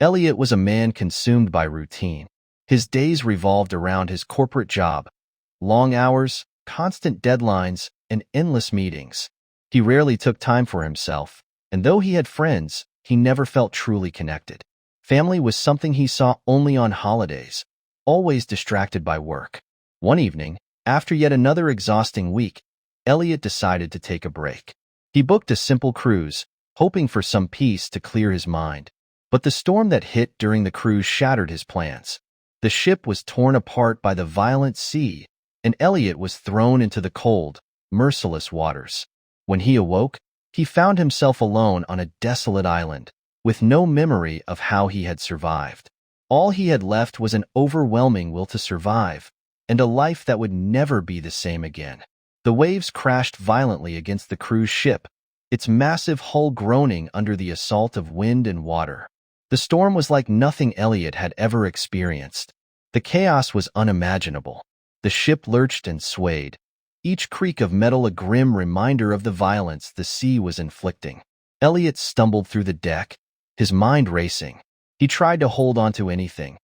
Elliot was a man consumed by routine. His days revolved around his corporate job, long hours, constant deadlines, and endless meetings. He rarely took time for himself, and though he had friends, he never felt truly connected. Family was something he saw only on holidays, always distracted by work. One evening, after yet another exhausting week, Elliot decided to take a break. He booked a simple cruise, hoping for some peace to clear his mind. But the storm that hit during the cruise shattered his plans. The ship was torn apart by the violent sea, and Elliot was thrown into the cold, merciless waters. When he awoke, he found himself alone on a desolate island, with no memory of how he had survived. All he had left was an overwhelming will to survive, and a life that would never be the same again. The waves crashed violently against the cruise ship, its massive hull groaning under the assault of wind and water. The storm was like nothing Elliot had ever experienced. The chaos was unimaginable. The ship lurched and swayed, each creak of metal a grim reminder of the violence the sea was inflicting. Elliot stumbled through the deck, his mind racing. He tried to hold on to anything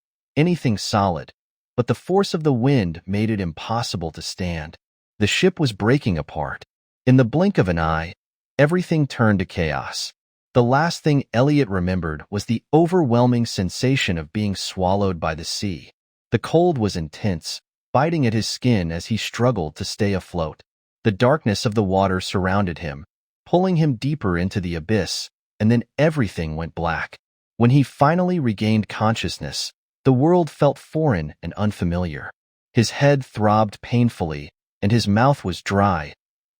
solid, but the force of the wind made it impossible to stand. The ship was breaking apart. In the blink of an eye, everything turned to chaos. The last thing Elliot remembered was the overwhelming sensation of being swallowed by the sea. The cold was intense, biting at his skin as he struggled to stay afloat. The darkness of the water surrounded him, pulling him deeper into the abyss, and then everything went black. When he finally regained consciousness, the world felt foreign and unfamiliar. His head throbbed painfully, and his mouth was dry,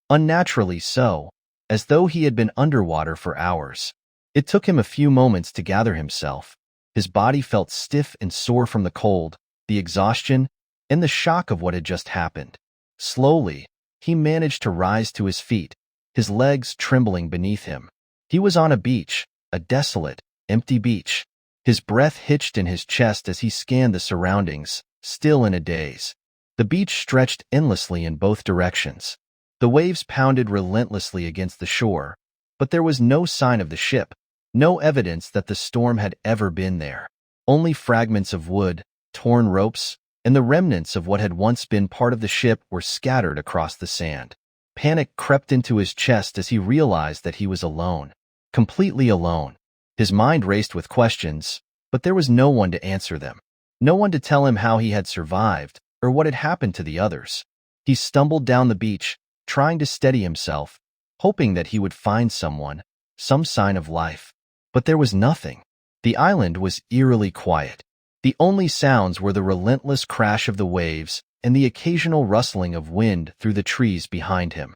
unnaturally so, as though he had been underwater for hours. It took him a few moments to gather himself. His body felt stiff and sore from the cold, the exhaustion, and the shock of what had just happened. Slowly, he managed to rise to his feet, his legs trembling beneath him. He was on a beach, a desolate, empty beach. His breath hitched in his chest as he scanned the surroundings, still in a daze. The beach stretched endlessly in both directions. The waves pounded relentlessly against the shore, but there was no sign of the ship, no evidence that the storm had ever been there. Only fragments of wood, torn ropes, and the remnants of what had once been part of the ship were scattered across the sand. Panic crept into his chest as he realized that he was alone, completely alone. His mind raced with questions, but there was no one to answer them, no one to tell him how he had survived or what had happened to the others. He stumbled down the beach, trying to steady himself, hoping that he would find someone, some sign of life. But there was nothing. The island was eerily quiet. The only sounds were the relentless crash of the waves and the occasional rustling of wind through the trees behind him.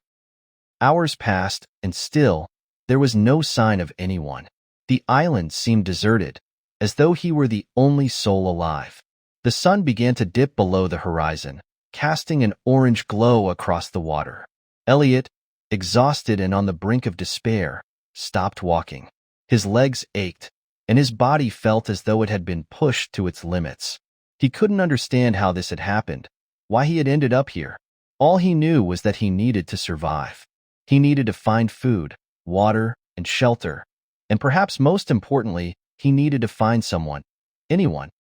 Hours passed, and still, there was no sign of anyone. The island seemed deserted, as though he were the only soul alive. The sun began to dip below the horizon, casting an orange glow across the water. Elliot, exhausted and on the brink of despair, stopped walking. His legs ached, and his body felt as though it had been pushed to its limits. He couldn't understand how this had happened, why he had ended up here. All he knew was that he needed to survive. He needed to find food, water, and shelter, and perhaps most importantly, he needed to find someone, anyone,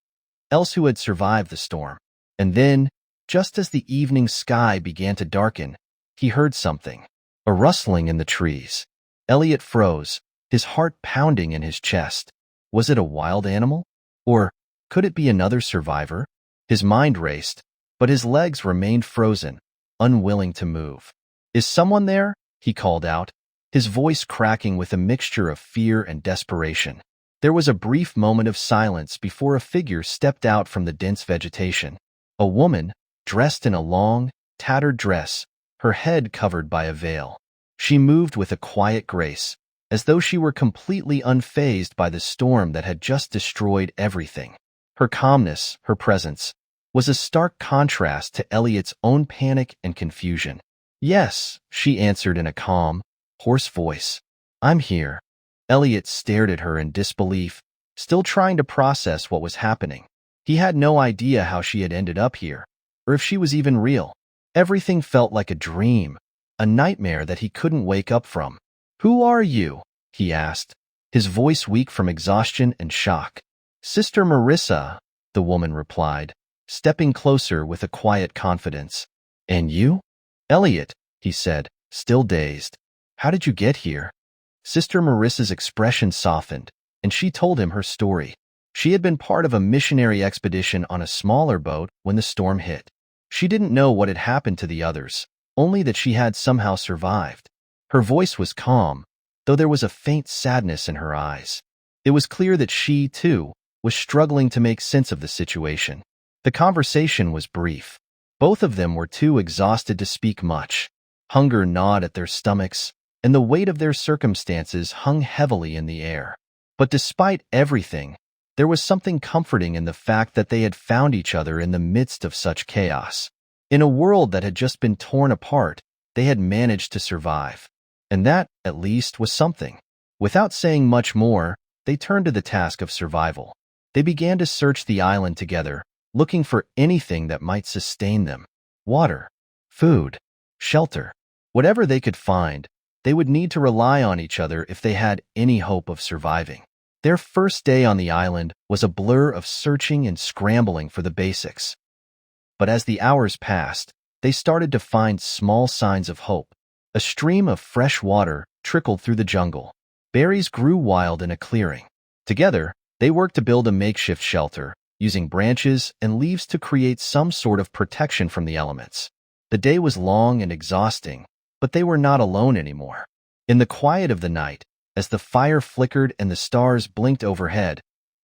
else who had survived the storm. And then, just as the evening sky began to darken, he heard something, a rustling in the trees. Elliot froze, his heart pounding in his chest. Was it a wild animal? Or could it be another survivor? His mind raced, but his legs remained frozen, unwilling to move. "Is someone there?" he called out, his voice cracking with a mixture of fear and desperation. There was a brief moment of silence before a figure stepped out from the dense vegetation. A woman, dressed in a long, tattered dress, her head covered by a veil. She moved with a quiet grace, as though she were completely unfazed by the storm that had just destroyed everything. Her calmness, her presence, was a stark contrast to Elliot's own panic and confusion. "Yes," she answered in a calm, hoarse voice. "I'm here." Elliot stared at her in disbelief, still trying to process what was happening. He had no idea how she had ended up here, or if she was even real. Everything felt like a dream, a nightmare that he couldn't wake up from. "Who are you?" he asked, his voice weak from exhaustion and shock. Sister Marissa, the woman replied, stepping closer with a quiet confidence. And you? Elliot, he said, still dazed. How did you get here? Sister Marissa's expression softened, and she told him her story. She had been part of a missionary expedition on a smaller boat when the storm hit. She didn't know what had happened to the others, only that she had somehow survived. Her voice was calm, though there was a faint sadness in her eyes. It was clear that she, too, was struggling to make sense of the situation. The conversation was brief. Both of them were too exhausted to speak much. Hunger gnawed at their stomachs, and the weight of their circumstances hung heavily in the air. But despite everything, there was something comforting in the fact that they had found each other in the midst of such chaos. In a world that had just been torn apart, they had managed to survive. And that, at least, was something. Without saying much more, they turned to the task of survival. They began to search the island together, looking for anything that might sustain them. Water, food, shelter. Whatever they could find, they would need to rely on each other if they had any hope of surviving. Their first day on the island was a blur of searching and scrambling for the basics. But as the hours passed, they started to find small signs of hope. A stream of fresh water trickled through the jungle. Berries grew wild in a clearing. Together, they worked to build a makeshift shelter, using branches and leaves to create some sort of protection from the elements. The day was long and exhausting, but they were not alone anymore. In the quiet of the night, as the fire flickered and the stars blinked overhead,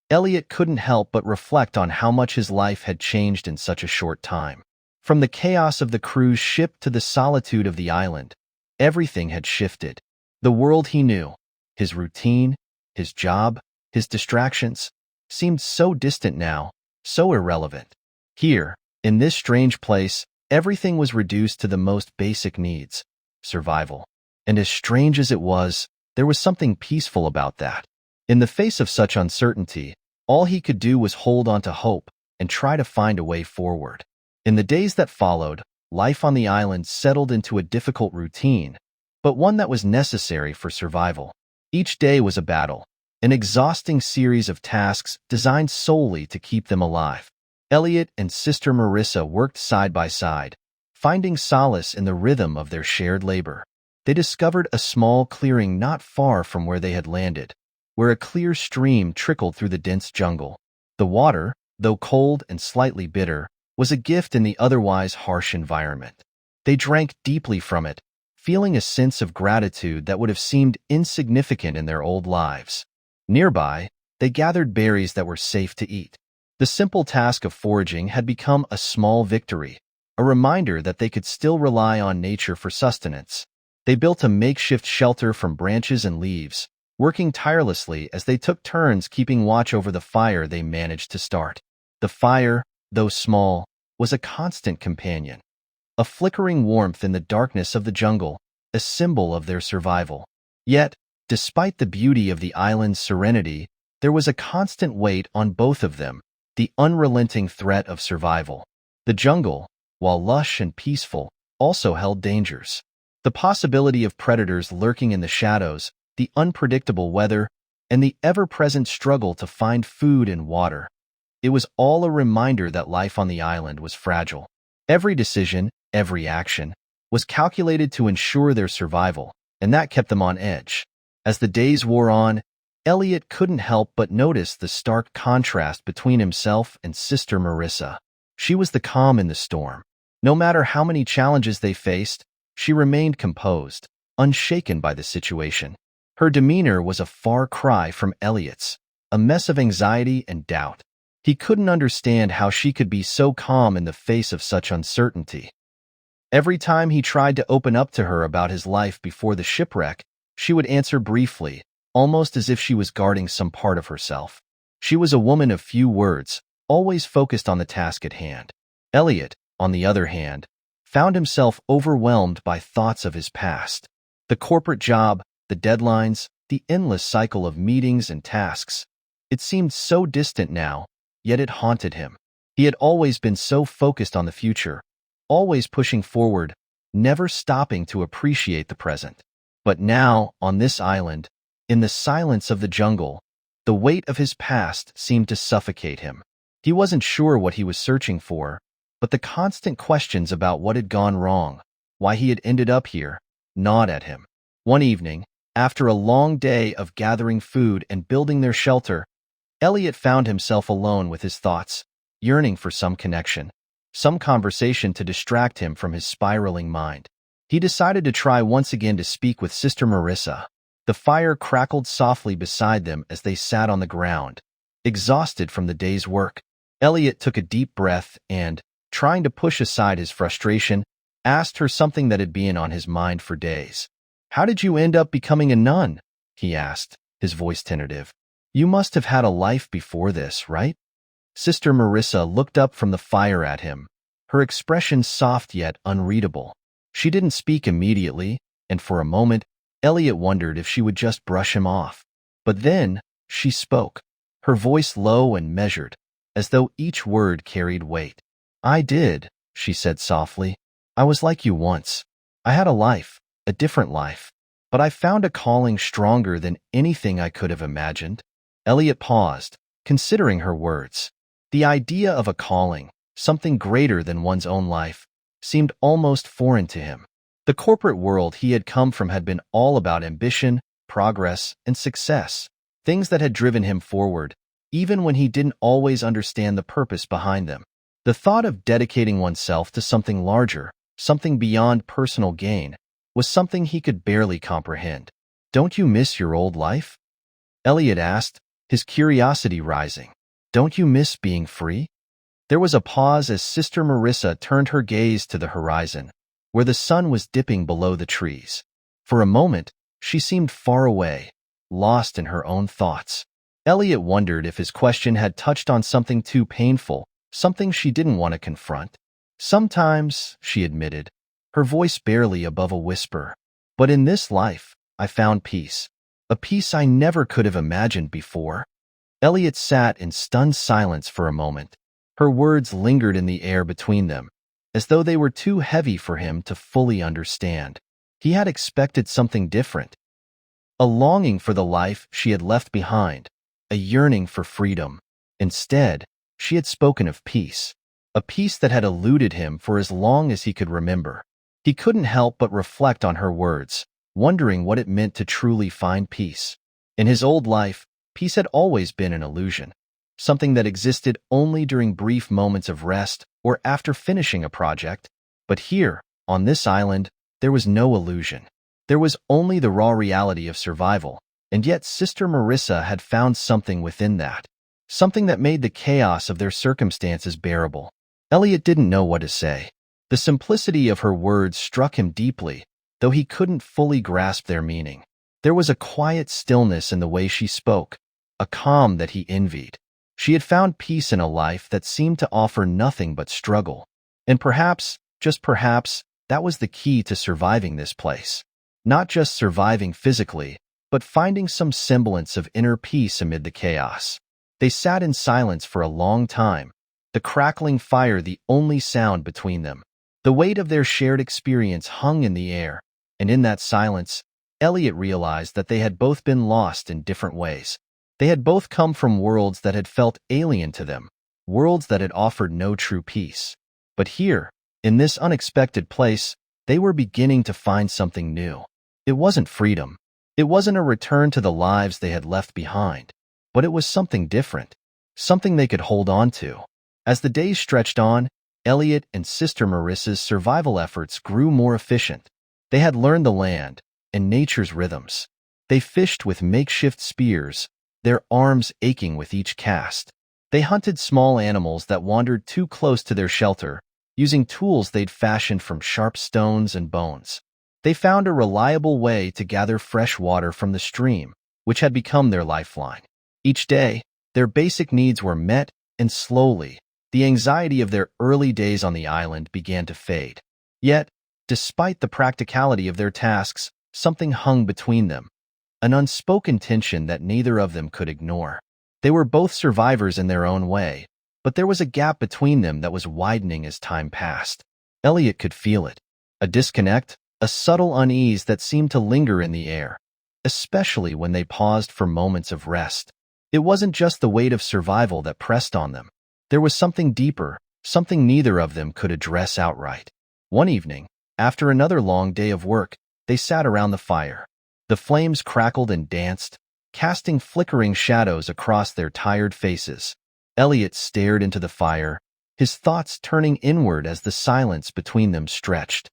Elliot couldn't help but reflect on how much his life had changed in such a short time. From the chaos of the cruise ship to the solitude of the island, everything had shifted. The world he knew, his routine, his job, his distractions, seemed so distant now, so irrelevant. Here, in this strange place, everything was reduced to the most basic needs: survival. And as strange as it was, there was something peaceful about that. In the face of such uncertainty, all he could do was hold on to hope and try to find a way forward. In the days that followed, life on the island settled into a difficult routine, but one that was necessary for survival. Each day was a battle, an exhausting series of tasks designed solely to keep them alive. Elliot and Sister Marissa worked side by side, finding solace in the rhythm of their shared labor. They discovered a small clearing not far from where they had landed, where a clear stream trickled through the dense jungle. The water, though cold and slightly bitter, was a gift in the otherwise harsh environment. They drank deeply from it, feeling a sense of gratitude that would have seemed insignificant in their old lives. Nearby, they gathered berries that were safe to eat. The simple task of foraging had become a small victory, a reminder that they could still rely on nature for sustenance. They built a makeshift shelter from branches and leaves, working tirelessly as they took turns keeping watch over the fire they managed to start. The fire, though small, was a constant companion, a flickering warmth in the darkness of the jungle, a symbol of their survival. Yet, despite the beauty of the island's serenity, there was a constant weight on both of them, the unrelenting threat of survival. The jungle, while lush and peaceful, also held dangers. The possibility of predators lurking in the shadows, the unpredictable weather, and the ever-present struggle to find food and water. It was all a reminder that life on the island was fragile. Every decision, every action, was calculated to ensure their survival, and that kept them on edge. As the days wore on, Elliot couldn't help but notice the stark contrast between himself and Sister Marissa. She was the calm in the storm. No matter how many challenges they faced, she remained composed, unshaken by the situation. Her demeanor was a far cry from Elliot's, a mess of anxiety and doubt. He couldn't understand how she could be so calm in the face of such uncertainty. Every time he tried to open up to her about his life before the shipwreck, she would answer briefly, almost as if she was guarding some part of herself. She was a woman of few words, always focused on the task at hand. Elliot, on the other hand, found himself overwhelmed by thoughts of his past. The corporate job, the deadlines, the endless cycle of meetings and tasks. It seemed so distant now, yet it haunted him. He had always been so focused on the future, always pushing forward, never stopping to appreciate the present. But now, on this island, in the silence of the jungle, The weight of his past seemed to suffocate him. He wasn't sure what he was searching for, but the constant questions about what had gone wrong, why he had ended up here, gnawed at him. One evening, after a long day of gathering food and building their shelter, Elliot found himself alone with his thoughts, yearning for some connection, some conversation to distract him from his spiraling mind. He decided to try once again to speak with Sister Marissa. The fire crackled softly beside them as they sat on the ground, exhausted from the day's work. Elliot took a deep breath and, trying to push aside his frustration, asked her something that had been on his mind for days. "How did you end up becoming a nun?" he asked, his voice tentative. "You must have had a life before this, right?" Sister Marissa looked up from the fire at him, her expression soft yet unreadable. She didn't speak immediately, and for a moment, Elliot wondered if she would just brush him off. But then, she spoke, her voice low and measured, as though each word carried weight. "I did," she said softly. "I was like you once. I had a life, a different life. But I found a calling stronger than anything I could have imagined." Elliot paused, considering her words. The idea of a calling, something greater than one's own life, seemed almost foreign to him. The corporate world he had come from had been all about ambition, progress, and success, things that had driven him forward, even when he didn't always understand the purpose behind them. The thought of dedicating oneself to something larger, something beyond personal gain, was something he could barely comprehend. "Don't you miss your old life?" Elliot asked, his curiosity rising. "Don't you miss being free?" There was a pause as Sister Marissa turned her gaze to the horizon, where the sun was dipping below the trees. For a moment, she seemed far away, lost in her own thoughts. Elliot wondered if his question had touched on something too painful, something she didn't want to confront. "Sometimes," she admitted, her voice barely above a whisper. "But in this life, I found peace. A peace I never could have imagined before." Elliot sat in stunned silence for a moment. Her words lingered in the air between them, as though they were too heavy for him to fully understand. He had expected something different. A longing for the life she had left behind, a yearning for freedom. Instead, she had spoken of peace, a peace that had eluded him for as long as he could remember. He couldn't help but reflect on her words, wondering what it meant to truly find peace. In his old life, peace had always been an illusion, something that existed only during brief moments of rest or after finishing a project. But here, on this island, there was no illusion. There was only the raw reality of survival, and yet Sister Marissa had found something within that, something that made the chaos of their circumstances bearable. Elliot didn't know what to say. The simplicity of her words struck him deeply, though he couldn't fully grasp their meaning. There was a quiet stillness in the way she spoke, a calm that he envied. She had found peace in a life that seemed to offer nothing but struggle. And perhaps, just perhaps, that was the key to surviving this place. Not just surviving physically, but finding some semblance of inner peace amid the chaos. They sat in silence for a long time, the crackling fire the only sound between them. The weight of their shared experience hung in the air, and in that silence, Elliot realized that they had both been lost in different ways. They had both come from worlds that had felt alien to them, worlds that had offered no true peace. But here, in this unexpected place, they were beginning to find something new. It wasn't freedom. It wasn't a return to the lives they had left behind. But it was something different, something they could hold on to. As the days stretched on, Elliot and Sister Marissa's survival efforts grew more efficient. They had learned the land and nature's rhythms. They fished with makeshift spears, their arms aching with each cast. They hunted small animals that wandered too close to their shelter, using tools they'd fashioned from sharp stones and bones. They found a reliable way to gather fresh water from the stream, which had become their lifeline. Each day, their basic needs were met, and slowly, the anxiety of their early days on the island began to fade. Yet, despite the practicality of their tasks, something hung between them, an unspoken tension that neither of them could ignore. They were both survivors in their own way, but there was a gap between them that was widening as time passed. Elliot could feel it, a disconnect, a subtle unease that seemed to linger in the air, especially when they paused for moments of rest. It wasn't just the weight of survival that pressed on them. There was something deeper, something neither of them could address outright. One evening, after another long day of work, they sat around the fire. The flames crackled and danced, casting flickering shadows across their tired faces. Elliot stared into the fire, his thoughts turning inward as the silence between them stretched.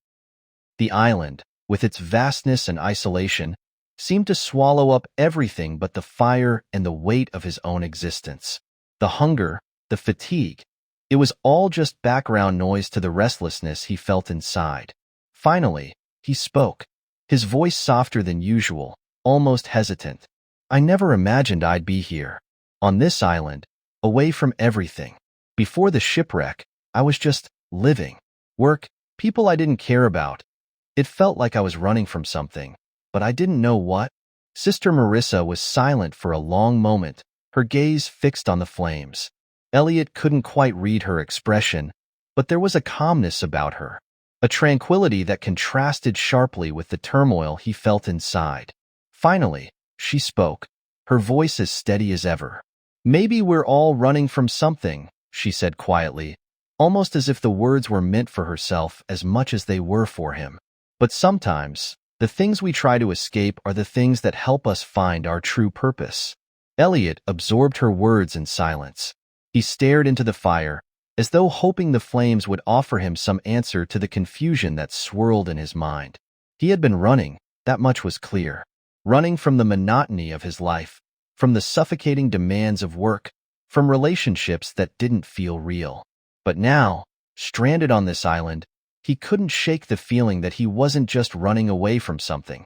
The island, with its vastness and isolation, seemed to swallow up everything but the fire and the weight of his own existence. The hunger, the fatigue, it was all just background noise to the restlessness he felt inside. Finally, he spoke, his voice softer than usual, almost hesitant. "I never imagined I'd be here, on this island, away from everything. Before the shipwreck, I was just living. Work, people I didn't care about. It felt like I was running from something, but I didn't know what." Sister Marissa was silent for a long moment, her gaze fixed on the flames. Elliot couldn't quite read her expression, but there was a calmness about her, a tranquility that contrasted sharply with the turmoil he felt inside. Finally, she spoke, her voice as steady as ever. "Maybe we're all running from something," she said quietly, almost as if the words were meant for herself as much as they were for him. "But sometimes, the things we try to escape are the things that help us find our true purpose." Elliot absorbed her words in silence. He stared into the fire, as though hoping the flames would offer him some answer to the confusion that swirled in his mind. He had been running, that much was clear. Running from the monotony of his life, from the suffocating demands of work, from relationships that didn't feel real. But now, stranded on this island, he couldn't shake the feeling that he wasn't just running away from something.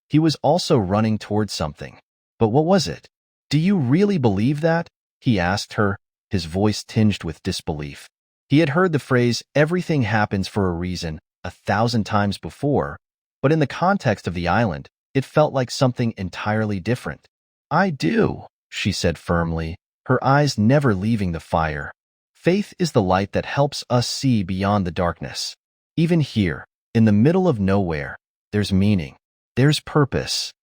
He was also running towards something. But what was it? "Do you really believe that?" he asked her, his voice tinged with disbelief. He had heard the phrase, "everything happens for a reason," 1,000 times before, but in the context of the island, it felt like something entirely different. "I do," she said firmly, her eyes never leaving the fire. "Faith is the light that helps us see beyond the darkness. Even here, in the middle of nowhere, there's meaning. There's purpose."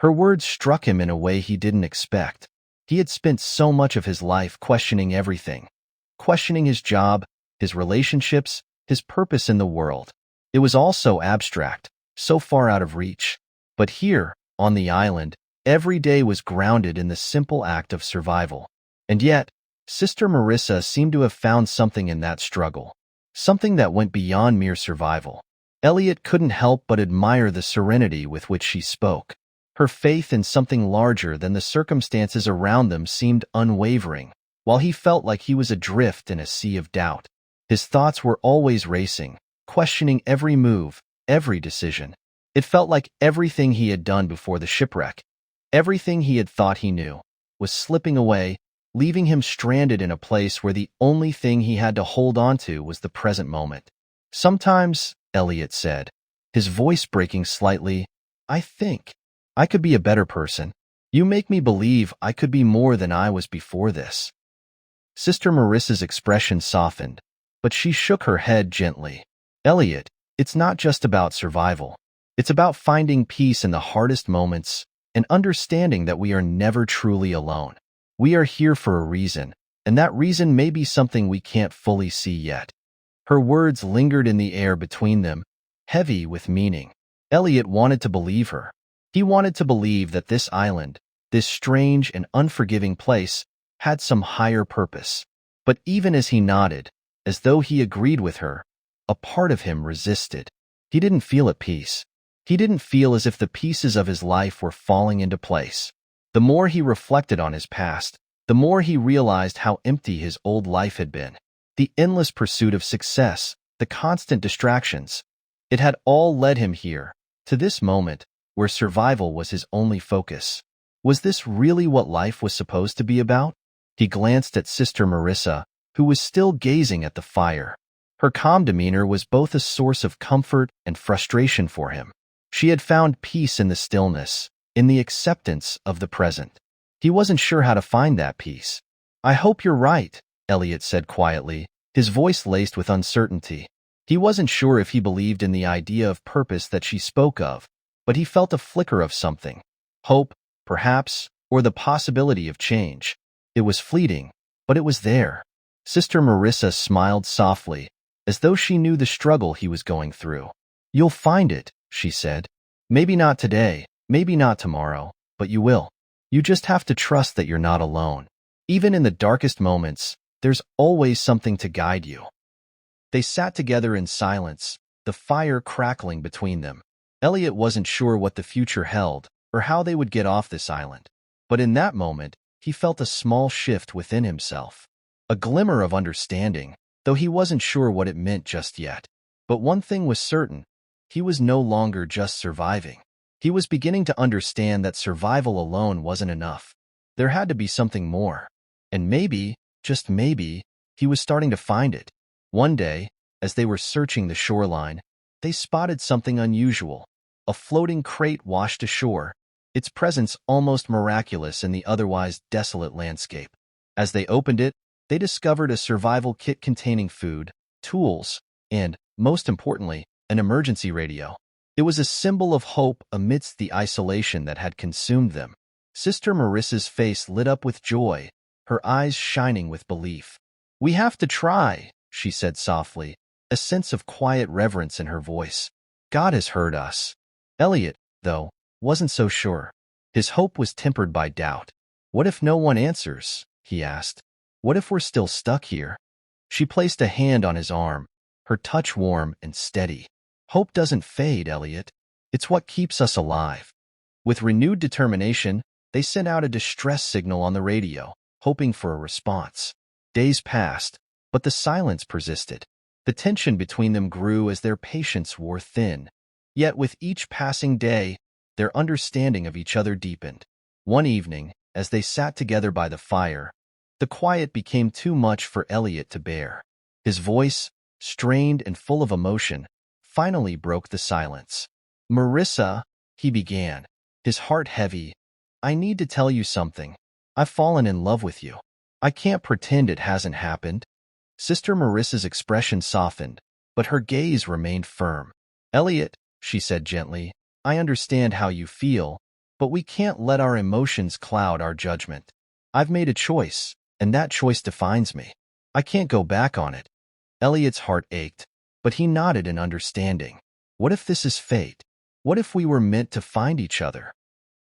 Her words struck him in a way he didn't expect. He had spent so much of his life questioning everything. Questioning his job, his relationships, his purpose in the world. It was all so abstract, so far out of reach. But here, on the island, every day was grounded in the simple act of survival. And yet, Sister Marissa seemed to have found something in that struggle. Something that went beyond mere survival. Elliot couldn't help but admire the serenity with which she spoke. Her faith in something larger than the circumstances around them seemed unwavering, while he felt like he was adrift in a sea of doubt. His thoughts were always racing, questioning every move, every decision. It felt like everything he had done before the shipwreck, everything he had thought he knew, was slipping away, leaving him stranded in a place where the only thing he had to hold on to was the present moment. "Sometimes," Elliot said, his voice breaking slightly, "I think I could be a better person. You make me believe I could be more than I was before this." Sister Marissa's expression softened, but she shook her head gently. "Elliot, it's not just about survival. It's about finding peace in the hardest moments and understanding that we are never truly alone. We are here for a reason, and that reason may be something we can't fully see yet." Her words lingered in the air between them, heavy with meaning. Elliot wanted to believe her. He wanted to believe that this island, this strange and unforgiving place, had some higher purpose. But even as he nodded, as though he agreed with her, a part of him resisted. He didn't feel at peace. He didn't feel as if the pieces of his life were falling into place. The more he reflected on his past, the more he realized how empty his old life had been. The endless pursuit of success, the constant distractions. It had all led him here, to this moment, where survival was his only focus. Was this really what life was supposed to be about? He glanced at Sister Marissa, who was still gazing at the fire. Her calm demeanor was both a source of comfort and frustration for him. She had found peace in the stillness, in the acceptance of the present. He wasn't sure how to find that peace. "I hope you're right," Elliot said quietly, his voice laced with uncertainty. He wasn't sure if he believed in the idea of purpose that she spoke of, but he felt a flicker of something. Hope, perhaps, or the possibility of change. It was fleeting, but it was there. Sister Marissa smiled softly, as though she knew the struggle he was going through. "You'll find it," she said. "Maybe not today, maybe not tomorrow, but you will. You just have to trust that you're not alone. Even in the darkest moments, there's always something to guide you." They sat together in silence, the fire crackling between them. Elliot wasn't sure what the future held or how they would get off this island. But in that moment, he felt a small shift within himself. A glimmer of understanding, though he wasn't sure what it meant just yet. But one thing was certain: he was no longer just surviving. He was beginning to understand that survival alone wasn't enough. There had to be something more. And maybe, just maybe, he was starting to find it. One day, as they were searching the shoreline, they spotted something unusual. A floating crate washed ashore, its presence almost miraculous in the otherwise desolate landscape. As they opened it, they discovered a survival kit containing food, tools, and, most importantly, an emergency radio. It was a symbol of hope amidst the isolation that had consumed them. Sister Marissa's face lit up with joy, her eyes shining with belief. "We have to try," she said softly, a sense of quiet reverence in her voice. "God has heard us." Elliot, though, wasn't so sure. His hope was tempered by doubt. "What if no one answers?" he asked. "What if we're still stuck here?" She placed a hand on his arm, her touch warm and steady. "Hope doesn't fade, Elliot. It's what keeps us alive." With renewed determination, they sent out a distress signal on the radio, hoping for a response. Days passed, but the silence persisted. The tension between them grew as their patience wore thin. Yet with each passing day, their understanding of each other deepened. One evening, as they sat together by the fire, the quiet became too much for Elliot to bear. His voice, strained and full of emotion, finally broke the silence. "Marissa," he began, his heart heavy, "I need to tell you something. I've fallen in love with you. I can't pretend it hasn't happened." Sister Marissa's expression softened, but her gaze remained firm. "Elliot," she said gently, "I understand how you feel, but we can't let our emotions cloud our judgment. I've made a choice, and that choice defines me. I can't go back on it." Elliot's heart ached, but he nodded in understanding. "What if this is fate? What if we were meant to find each other?"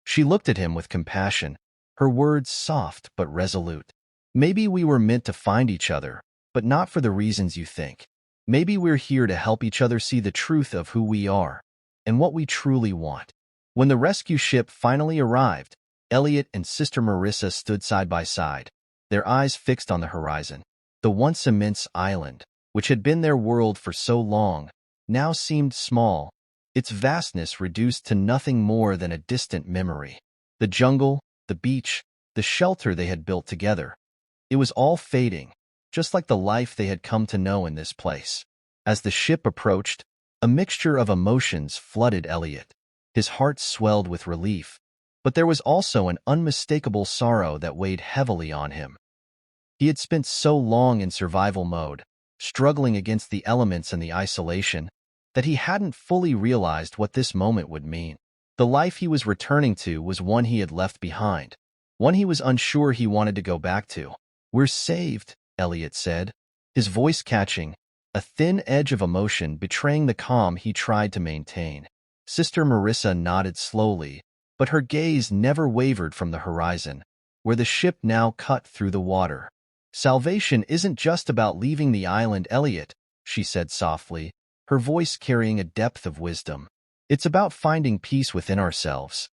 She looked at him with compassion, her words soft but resolute. "Maybe we were meant to find each other, but not for the reasons you think. Maybe we're here to help each other see the truth of who we are and what we truly want." When the rescue ship finally arrived, Elliot and Sister Marissa stood side by side, their eyes fixed on the horizon. The once immense island, which had been their world for so long, now seemed small, its vastness reduced to nothing more than a distant memory. The jungle, the beach, the shelter they had built together. It was all fading, just like the life they had come to know in this place. As the ship approached, a mixture of emotions flooded Elliot. His heart swelled with relief, but there was also an unmistakable sorrow that weighed heavily on him. He had spent so long in survival mode, struggling against the elements and the isolation, that he hadn't fully realized what this moment would mean. The life he was returning to was one he had left behind, one he was unsure he wanted to go back to. "We're saved," Elliot said, his voice catching, a thin edge of emotion betraying the calm he tried to maintain. Sister Marissa nodded slowly, but her gaze never wavered from the horizon, where the ship now cut through the water. "Salvation isn't just about leaving the island, Elliot," she said softly, her voice carrying a depth of wisdom. "It's about finding peace within ourselves."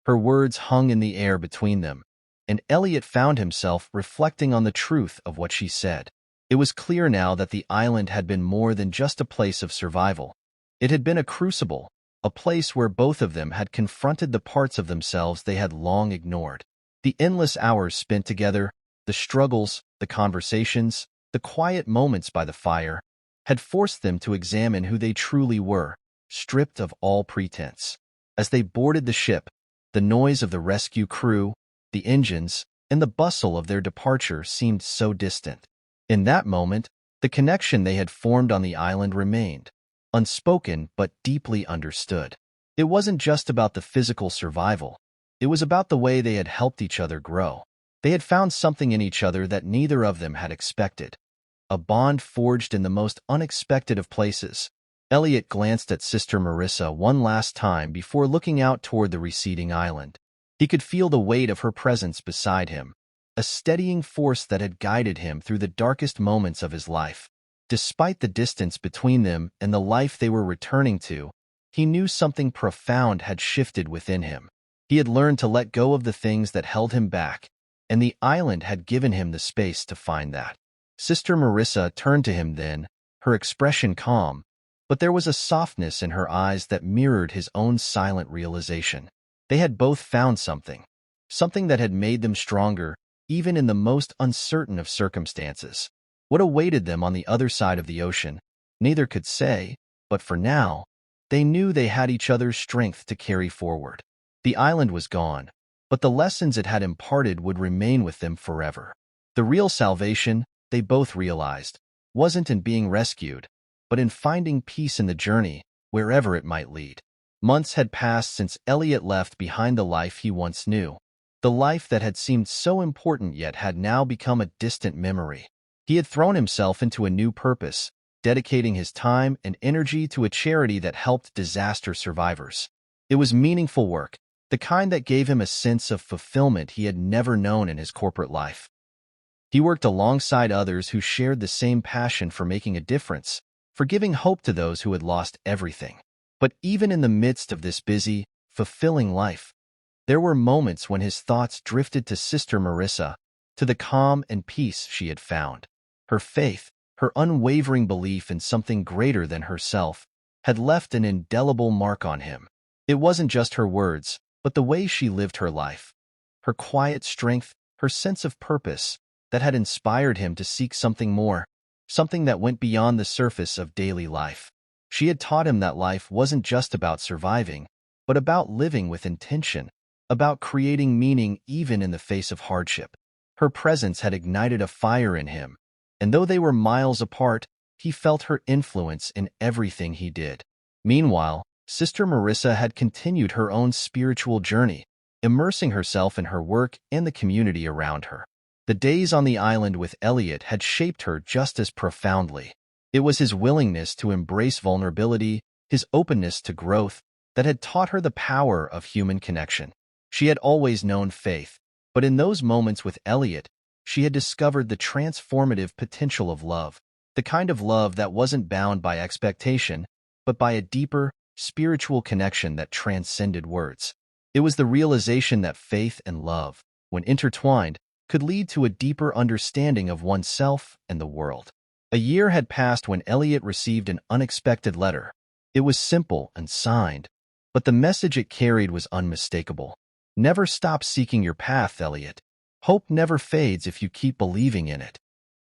Her words hung in the air between them, and Elliot found himself reflecting on the truth of what she said. It was clear now that the island had been more than just a place of survival. It had been a crucible, a place where both of them had confronted the parts of themselves they had long ignored. The endless hours spent together, the struggles, the conversations, the quiet moments by the fire, had forced them to examine who they truly were, stripped of all pretense. As they boarded the ship, the noise of the rescue crew, the engines, and the bustle of their departure seemed so distant. In that moment, the connection they had formed on the island remained, unspoken but deeply understood. It wasn't just about the physical survival. It was about the way they had helped each other grow. They had found something in each other that neither of them had expected. A bond forged in the most unexpected of places. Elliot glanced at Sister Marissa one last time before looking out toward the receding island. He could feel the weight of her presence beside him, a steadying force that had guided him through the darkest moments of his life. Despite the distance between them and the life they were returning to, he knew something profound had shifted within him. He had learned to let go of the things that held him back, and the island had given him the space to find that. Sister Marissa turned to him then, her expression calm, but there was a softness in her eyes that mirrored his own silent realization. They had both found something that had made them stronger, even in the most uncertain of circumstances. What awaited them on the other side of the ocean, neither could say, but for now, they knew they had each other's strength to carry forward. The island was gone, but the lessons it had imparted would remain with them forever. The real salvation, they both realized, wasn't in being rescued, but in finding peace in the journey, wherever it might lead. Months had passed since Elliot left behind the life he once knew. The life that had seemed so important yet had now become a distant memory. He had thrown himself into a new purpose, dedicating his time and energy to a charity that helped disaster survivors. It was meaningful work, the kind that gave him a sense of fulfillment he had never known in his corporate life. He worked alongside others who shared the same passion for making a difference, for giving hope to those who had lost everything. But even in the midst of this busy, fulfilling life, there were moments when his thoughts drifted to Sister Marissa, to the calm and peace she had found. Her faith, her unwavering belief in something greater than herself, had left an indelible mark on him. It wasn't just her words, but the way she lived her life. Her quiet strength, her sense of purpose, that had inspired him to seek something more, something that went beyond the surface of daily life. She had taught him that life wasn't just about surviving, but about living with intention, about creating meaning even in the face of hardship. Her presence had ignited a fire in him, and though they were miles apart, he felt her influence in everything he did. Meanwhile, Sister Marissa had continued her own spiritual journey, immersing herself in her work and the community around her. The days on the island with Elliot had shaped her just as profoundly. It was his willingness to embrace vulnerability, his openness to growth, that had taught her the power of human connection. She had always known faith, but in those moments with Elliot, she had discovered the transformative potential of love, the kind of love that wasn't bound by expectation, but by a deeper, spiritual connection that transcended words. It was the realization that faith and love, when intertwined, could lead to a deeper understanding of oneself and the world. A year had passed when Elliot received an unexpected letter. It was simple and signed, but the message it carried was unmistakable. Never stop seeking your path, Elliot. Hope never fades if you keep believing in it.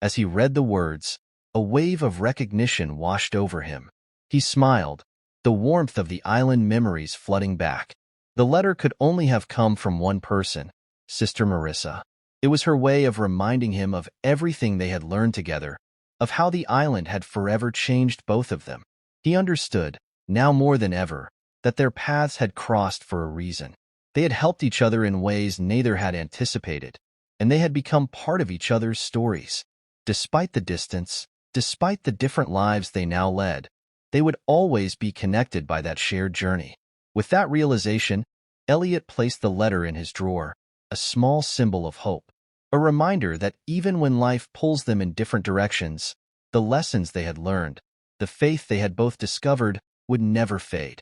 As he read the words, a wave of recognition washed over him. He smiled, the warmth of the island memories flooding back. The letter could only have come from one person, Sister Marissa. It was her way of reminding him of everything they had learned together, of how the island had forever changed both of them. He understood, now more than ever, that their paths had crossed for a reason. They had helped each other in ways neither had anticipated, and they had become part of each other's stories. Despite the distance, despite the different lives they now led, they would always be connected by that shared journey. With that realization, Elliot placed the letter in his drawer, a small symbol of hope. A reminder that even when life pulls them in different directions, the lessons they had learned, the faith they had both discovered, would never fade.